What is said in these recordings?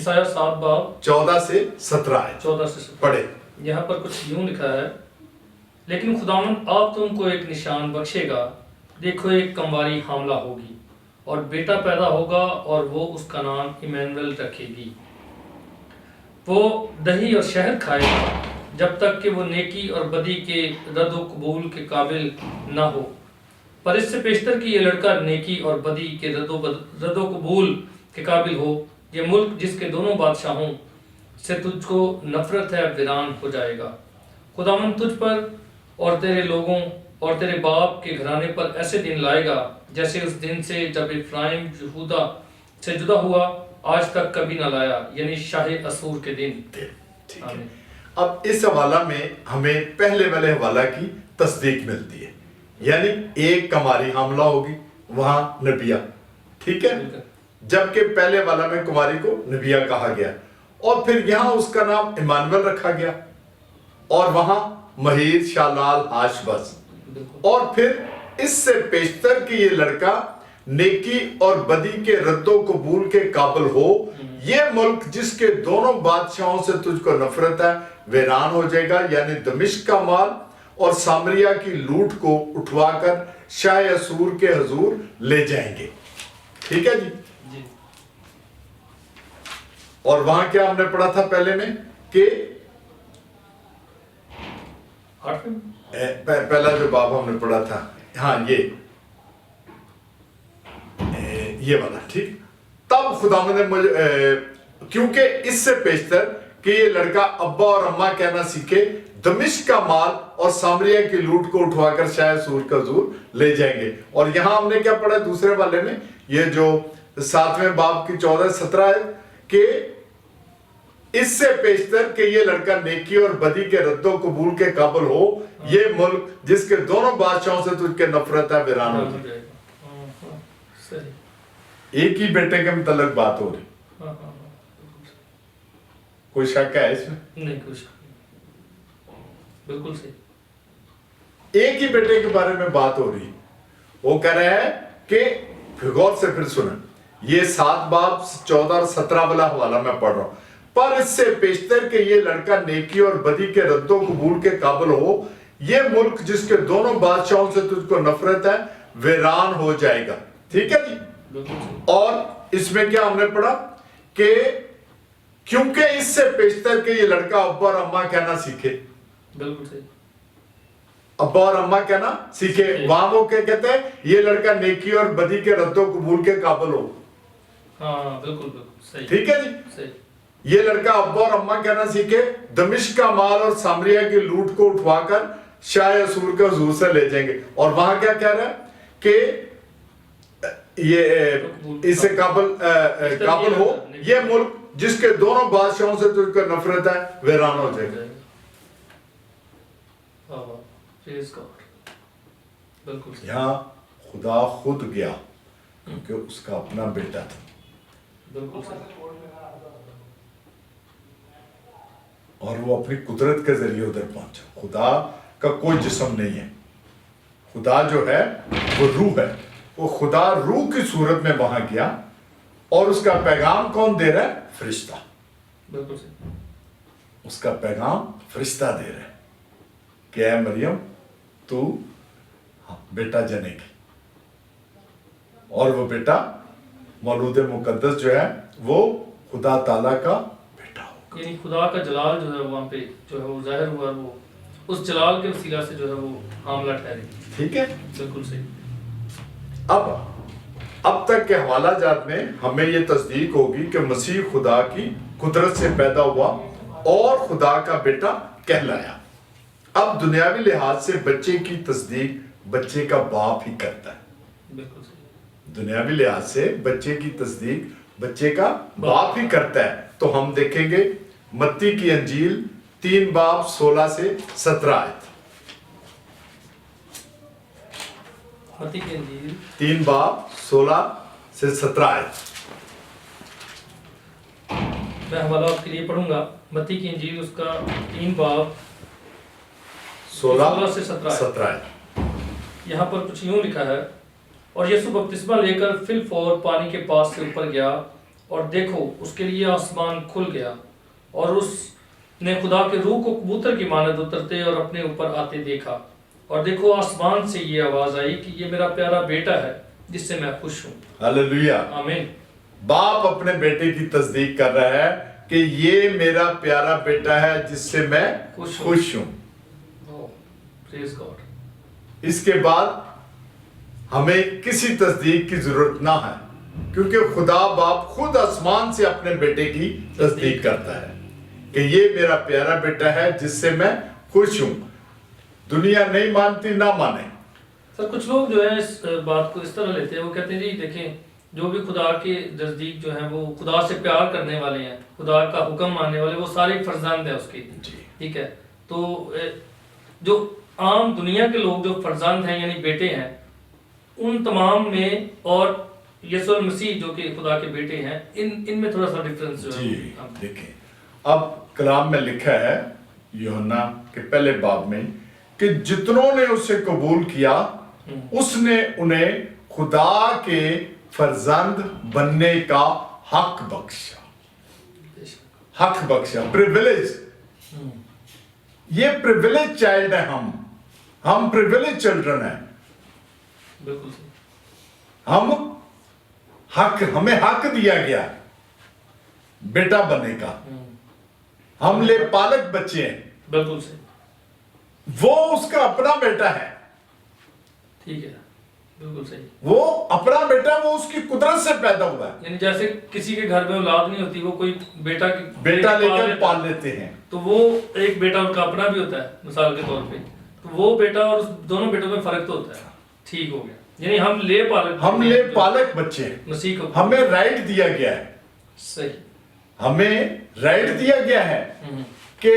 اشعیا 7 باب 14 سے 17 آیت 14 سے 17 پڑھے۔ یہاں پر کچھ یوں لکھا ہے، لیکن خداوند آپ تم کو ایک نشان بخشے گا، دیکھو ایک کمواری حاملہ ہوگی اور بیٹا پیدا ہوگا اور وہ اس کا نام ایمینویل رکھے گی۔ وہ دہی اور شہد کھائے گا جب تک کہ وہ نیکی اور بدی کے رد و قبول کے قابل نہ ہو، پر اس سے پیشتر کہ یہ لڑکا نیکی اور بدی کے رد و قبول کے قابل ہو، یہ ملک جس کے دونوں بادشاہوں سے تجھ کو نفرت ہے ویران ہو جائے گا۔ خداوند تجھ پر اور تیرے لوگوں اور تیرے باپ کے گھرانے پر ایسے دن لائے گا جیسے اس دن سے جب افرائیم یہودا سے جدا ہوا آج تک کبھی نہ لایا، یعنی شاہ اسور کے دن۔ ٹھیک ہے۔ اب اس حوالہ میں ہمیں پہلے والے حوالہ کی تصدیق ملتی ہے، یعنی ایک کماری حاملہ ہوگی، وہاں نبیہ، ٹھیک ہے، جبکہ پہلے والا میں کماری کو نبیہ کہا گیا، اور پھر یہاں اس کا نام ایمانویل رکھا گیا، اور وہاں مہیر شالال ہاشبس، اور پھر اس سے پیشتر کہ یہ لڑکا نیکی اور بدی کے رد و قبول کے قابل ہو، یہ ملک جس کے دونوں بادشاہوں سے تجھ کو نفرت ہے ویران ہو جائے گا، یعنی دمشق کا مال اور سامریہ کی لوٹ کو اٹھوا کر شاہ اسور کے حضور لے جائیں گے۔ ٹھیک ہے جی۔ اور وہاں کیا ہم نے پڑھا تھا پہلے میں کہ پہلا جو باب ہم نے پڑھا تھا، ہاں یہ والا، ٹھیک۔ تب خداوند نے مجھے کیونکہ اس سے پیشتر کہ یہ لڑکا ابا اور اماں کہنا سیکھے، دمشق کا مال اور سامریہ کی لوٹ کو اٹھوا کر شاہ سور کا حضور لے جائیں گے۔ اور یہاں ہم نے کیا پڑھا دوسرے والے میں، یہ جو 7ویں باب کی 14-17 ہے کہ اس سے پیشتر کہ یہ لڑکا نیکی اور بدی کے رد و قبول کے قابل ہو، یہ ملک جس کے دونوں بادشاہوں سے تجھ کے نفرت ہے ویران ہو جائے۔ ایک ہی بیٹے کے متعلق بات ہو رہی، کوئی شک ہے اس میں؟ نہیں، کوئی شک نہیں، بالکل صحیح۔ ایک ہی بیٹے کے بارے میں بات ہو رہی، وہ کہہ رہے ہیں کہ غور سے پھر سنیں، یہ 7 باب 14 اور 17 والا حوالہ میں پڑھ رہا ہوں، پر اس سے پیشتر کہ یہ لڑکا نیکی اور بدی کے رد و قبول کے قابل ہو، یہ ملک جس کے دونوں بادشاہوں سے تجھ کو نفرت ہے ویران ہو جائے گا۔ ٹھیک ہے جی۔ اور اس میں کیا ہم نے پڑھا کہ کیونکہ اس سے پیشتر کہ یہ لڑکا ابا اور اماں کہنا سیکھے، بالکل صحیح، ابا اور اماں کہنا سیکھے، وہاں وہ کیا کہتے ہیں، یہ لڑکا نیکی اور بدی کے رد و قبول کے قابل ہو۔ ہاں بالکل صحیح، ٹھیک ہے جی۔ صحیح۔ یہ لڑکا ابا اور اماں کہنا سیکھے، دمشق کا مال اور سامریہ کی لوٹ کو اٹھوا کر شاہ اسور کے حضور سے لے جائیں گے۔ اور وہاں کیا کہہ رہا ہے کہ یہ اس سے قابل ہو، یہ ملک جس کے دونوں بادشاہوں سے تجھ کو نفرت ہے ویران ہو جائے گا۔ یہاں خدا خود گیا کیونکہ اس کا اپنا بیٹا تھا، اور وہ اپنی قدرت کے ذریعے ادھر پہنچا۔ خدا کا کوئی جسم نہیں ہے، خدا جو ہے وہ روح ہے، وہ خدا روح کی صورت میں وہاں گیا، اور اس کا پیغام کون دے رہا ہے؟ فرشتہ۔ اس کا پیغام فرشتہ دے رہا ہے کہ اے مریم تو بیٹا جنے گی، اور وہ بیٹا مولود مقدس جو ہے وہ خدا تعالیٰ کا بیٹا ہوگا، یعنی خدا کا جلال جو ہے وہاں پہ جو ہے وہ ظاہر ہوا، وہ اس جلال کے وسیلہ سے جو ہے وہ حاملہ ٹھہرے۔ ٹھیک ہے، بالکل صحیح۔ اب تک کے حوالہ جات میں ہمیں یہ تصدیق ہوگی کہ مسیح خدا کی قدرت سے پیدا ہوا اور خدا کا بیٹا کہلایا۔ اب دنیاوی لحاظ سے بچے کی تصدیق بچے کا باپ ہی کرتا ہے، بالکل صحیح۔ دنیاوی لحاظ سے بچے کی تصدیق بچے کا باپ ہی کرتا ہے۔ تو ہم دیکھیں گے متی کی انجیل 3 باب 16 سے 17 آیت، متی کی انجیل 3 باب 16 سے 17 آیت۔ میں حوالہ آپ کے لیے پڑھوں گا، متی کی انجیل اس کا 3 باب 16 سے 17 آیت۔ یہاں پر کچھ یوں لکھا ہے، اور یسوع بپتسمہ لے کر فی الفور پانی کے پاس سے اوپر گیا، اور دیکھو اس کے لیے آسمان کھل گیا اور اس نے خدا کے روح کو کبوتر کی مانند اترتے اور اپنے اوپر آتے دیکھا، اور دیکھو آسمان سے یہ آواز آئی کہ یہ میرا پیارا بیٹا ہے جس سے میں خوش ہوں۔ ہاللیلویہ۔ آمین۔ باپ اپنے بیٹے کی تصدیق کر رہا ہے کہ یہ میرا پیارا بیٹا ہے جس سے میں خوش ہوں۔ پریز گاڈ۔ اس کے بعد ہمیں کسی تصدیق کی ضرورت نہ ہے، کیونکہ خدا باپ خود آسمان سے اپنے بیٹے کی تصدیق کرتا ہے کہ یہ میرا پیارا بیٹا ہے جس سے میں خوش ہوں۔ دنیا نہیں مانتی، نہ مانے۔ سر کچھ لوگ جو ہے اس بات کو اس طرح لیتے ہیں، وہ کہتے ہیں جی دیکھیں جو بھی خدا کے نزدیک جو ہیں وہ خدا سے پیار کرنے والے ہیں، خدا کا حکم ماننے والے، وہ سارے فرزند ہیں اس کے، ٹھیک ہے۔ تو جو عام دنیا کے لوگ جو فرزند ہیں یعنی بیٹے ہیں، ان تمام میں اور یسوع المسیح جو کہ خدا کے بیٹے ہیں، ان میں تھوڑا سا ڈفرنس جو ہے۔ جی دیکھیں، اب کلام میں لکھا ہے یوحنا کے پہلے باب میں کہ جتنوں نے اسے قبول کیا اس نے انہیں خدا کے فرزند بننے کا حق بخشا۔ حق بخشا، پریویلیج۔ یہ پریویلیج چائلڈ ہے، ہم پریویلیج چلڈرن ہیں۔ بالکل صحیح۔ ہمیں حق دیا گیا بیٹا بننے کا، ہم لے پالک بچے ہیں۔ بالکل صحیح۔ وہ اس کا اپنا بیٹا ہے، ٹھیک ہے، بالکل صحیح۔ وہ اپنا بیٹا، وہ اس کی قدرت سے پیدا ہوا ہے۔ یعنی جیسے کسی کے گھر میں اولاد نہیں ہوتی، وہ کوئی بیٹا لے کر پال لیتے ہیں، تو وہ ایک بیٹا ان کا اپنا بھی ہوتا ہے مثال کے طور پہ، تو وہ بیٹا اور اس دونوں بیٹوں میں فرق تو ہوتا ہے۔ ٹھیک ہو گیا، یعنی ہم لے پالک بچے ہیں، مسیح کو ہمیں رائٹ دیا گیا ہے۔ صحیح، ہمیں رائٹ دیا گیا ہے کہ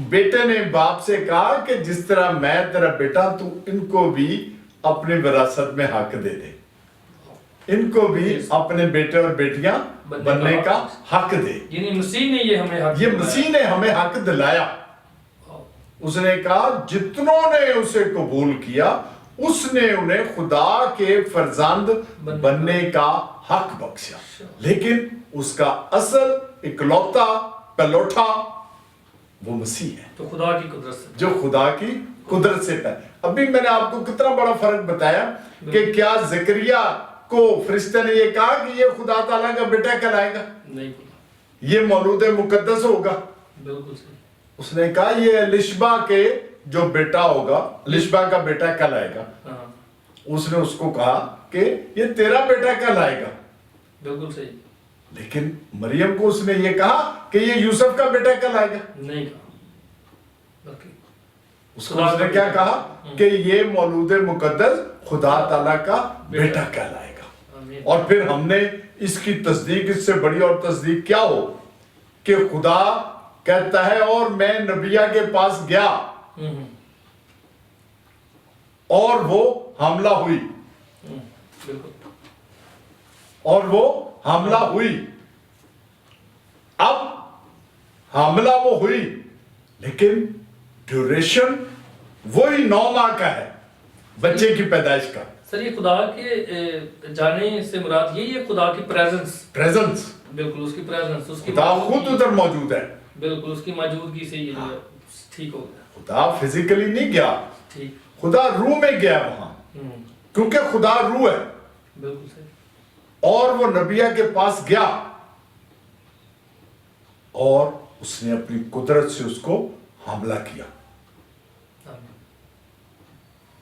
بیٹے نے باپ سے کہا کہ جس طرح میں تیرا بیٹا، تو ان کو بھی اپنی وراثت میں حق دے دے، ان کو بھی اپنے بیٹے اور بیٹیاں بننے کا حق دے۔ یعنی مسیح نے یہ مسیح نے ہمیں حق دلایا۔ اس نے کہا جتنوں نے اسے قبول کیا اس نے انہیں خدا کے فرزند بننے کا حق بخشا۔ لیکن اس کا اصل اکلوتا پلوٹا وہ مسیح ہے، تو خدا کی قدرت سے، جو خدا کی قدرت سے ہے۔ ابھی میں نے آپ کو کتنا بڑا فرق بتایا کہ کیا زکریا کو فرشتے نے یہ کہا کہ یہ خدا تعالیٰ کا بیٹا کہلائے گا؟ نہیں، یہ مولود مقدس ہوگا۔ بالکل صحیح۔ اس نے کہا یہ الشبا کے جو بیٹا ہوگا، الشبا کا بیٹا کہلائے گا۔ اس نے اس کو کہا کہ یہ تیرا بیٹا کہلائے گا۔ بالکل صحیح۔ لیکن مریم کو اس نے یہ کہا کہ یہ یوسف کا بیٹا کہلائے گا؟ نہیں کہا۔ اس کو اس نے کیا کہا کہ یہ مولود مقدس خدا تعالیٰ کا بیٹا کہلائے گا۔ اور پھر ہم نے اس کی تصدیق، اس سے بڑی اور تصدیق کیا ہو کہ خدا کہتا ہے اور میں نبیہ کے پاس گیا اور وہ حاملہ ہوئی، اور وہ حاملہ ہوئی۔ اب حاملہ وہ ہوئی لیکن ڈیوریشن وہی 9 ماہ کا ہے بچے کی پیدائش کا۔ سر یہ خدا کے جانے سے مراد یہی ہے خدا کی پریزنس، بالکل اس کی پریزنس، اس کی خدا خود ادھر موجود ہے، بالکل اس کی موجودگی سے یہ جو ہے ٹھیک ہو گیا۔ خدا فزیکلی نہیں گیا، ٹھیک، خدا روح میں گیا وہاں، کیونکہ خدا روح ہے۔ بالکل صحیح۔ اور وہ نبیہ کے پاس گیا اور اس نے اپنی قدرت سے اس کو حاملہ کیا۔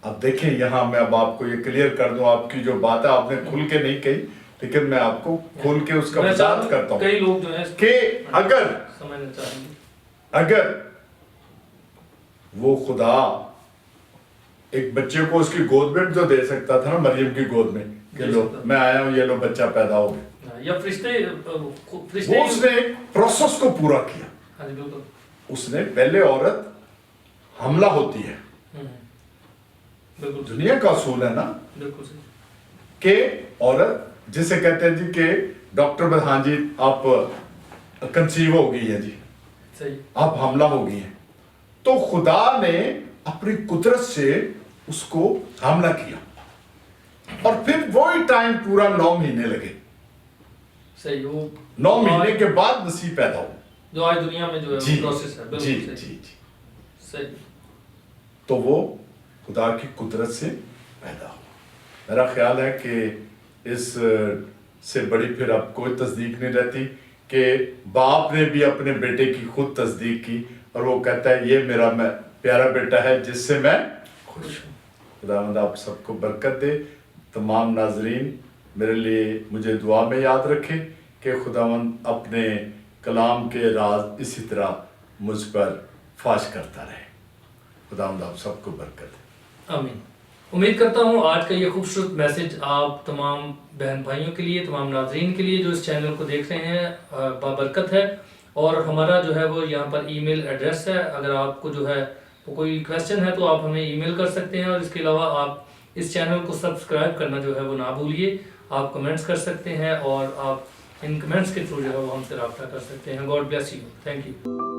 اب دیکھیں یہاں میں اب آپ کو یہ کلیئر کر دوں، آپ کی جو بات ہے آپ نے کھل کے نہیں کہی، لیکن میں آپ کو کھول کے اس کا وضاحت کرتا ہوں کئی لوگ جو ہیں کہ اگر سمجھنا چاہیں گے، اگر وہ خدا ایک بچے کو اس کی گود میں جو دے سکتا تھا نا، مریم کی گود میں کہ لو میں آیا ہوں، یہ لو بچہ پیدا ہو گیا، یا فرشتے وہ اس نے پروسیس کو پورا کیا۔ ہاں جی بالکل، اس نے پہلے عورت حاملہ ہوتی ہے، بالکل دنیا کا اصول ہے نا بالکل صحیح، کہ عورت جسے کہتے ہیں جی کہ ڈاکٹر بس ہاں جی آپ کنسیو ہو گئی ہے، جی صحیح، آپ حاملہ ہو گئی ہیں، تو خدا نے اپنی قدرت سے اس کو حاملہ کیا اور پھر وہی ٹائم پورا 9 مہینے لگے صحیح، وہ 9 مہینے کے بعد مسیح پیدا ہو. جو آج دنیا میں جو ہے جی پروسیس ہے. بالکل جی صحیح. جی جی. صحیح. تو وہ خدا کی قدرت سے پیدا ہو. میرا خیال ہے کہ اس سے بڑی پھر اب کوئی تصدیق نہیں رہتی کہ باپ نے بھی اپنے بیٹے کی خود تصدیق کی اور وہ کہتا ہے یہ میرا پیارا بیٹا ہے جس سے میں خوش ہوں. خداوند آپ سب کو برکت دے. تمام ناظرین میرے لیے مجھے دعا میں یاد رکھیں کہ خداوند اپنے کلام کے راز اسی طرح مجھ پر فاش کرتا رہے. خداوند آپ سب کو برکت دے. آمین. امید کرتا ہوں آج کا یہ خوبصورت میسج آپ تمام بہن بھائیوں کے لیے، تمام ناظرین کے لیے جو اس چینل کو دیکھ رہے ہیں بابرکت ہے. اور ہمارا جو ہے وہ یہاں پر ای میل ایڈریس ہے. اگر آپ کو جو ہے کوئی کویسچن ہے تو آپ ہمیں ای میل کر سکتے ہیں. اور اس کے علاوہ آپ اس چینل کو سبسکرائب کرنا جو ہے وہ نہ بھولیے. آپ کمنٹس کر سکتے ہیں اور آپ ان کمنٹس کے تھرو جو ہے وہ ہم سے رابطہ کر سکتے ہیں. God bless you. Thank you.